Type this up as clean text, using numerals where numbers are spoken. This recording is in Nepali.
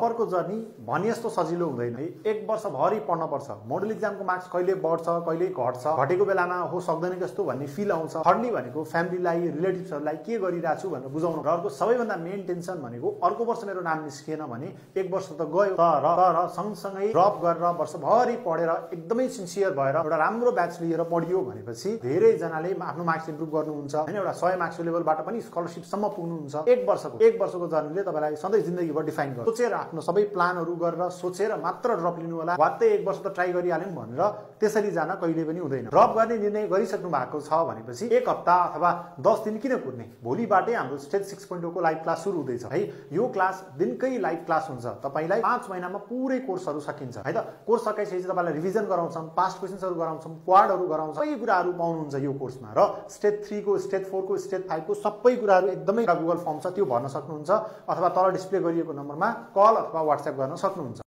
ड्रपरको जर्नी भने जस्तो सजिलो हुँदैन है। 1 वर्षभरि पढ्न पर्छ। मोडल इक्जामको मार्क्स कहिले बढ्छ कहिले घट्छ, घटेको बेलामा हो सक्दैन जस्तो भन्ने फिल आउँछ। थर्डली भनेको फ्यामिलीलाई रिलेटिभ्सहरूलाई के गरिरहेको छु भनेर बुझाउनु। र अर्को सबैभन्दा मेन टेन्सन भनेको अर्को वर्ष मेरो नाम निस्किएन भने 1 वर्ष त गयो। तर सँगसँगै ड्रप गरेर वर्षभरि पढेर एकदमै सिन्सियर भएर एउटा राम्रो ब्याच लिएर पढियो भनेपछि धेरै जनाले आफ्नो मार्क्स इम्प्रुभ गर्नुहुन्छ हैन। एउटा 100 मार्क्सको लेभलबाट पनि स्कलरशिप सम्म पुग्नुहुन्छ। 1 वर्षको जर्नीले तपाईलाई सधैँ जिन्दगीभर डिफाइन गर्छ। सोचेर आफ्नो सबै प्लानहरू गरेर सोचेर मात्र ड्रप लिनु होला। वात्तै 1 वर्ष त ट्राई गरिहाल्यौं भनेर त्यसरी जान कहिले पनि हुँदैन। ड्रप गर्ने निर्णय गरिसक्नु भएको छ भनेपछि 1 हप्ता अथवा 10 दिन किन कुर्ने। भोलिबाटै हाम्रो स्टेज 6.0 को लाइभ क्लास सुरु हुँदैछ है। यो क्लास दिनकै लाइभ क्लास हुन्छ। तपाईलाई 5 महिनामा पुरै कोर्सहरू सकिन्छ है त। कोर्स सकाइसकेपछि तपाईलाई रिभिजन गराउँछौं, पास्ट क्वेशन्सहरू गराउँछौं, क्वाडहरू गराउँछौं। सबै कुराहरू पाउनुहुन्छ यो कोर्समा। र स्टेज 3 को, स्टेज 4 को, स्टेज 5 को सबै कुराहरू एकदमै गुगल फर्म छ त्यो भर्न सक्नुहुन्छ अथवा तल डिस्प्ले गरिएको नम्बरमा कल अथवा व्हाट्सएप गर्न सक्नुहुन्छ।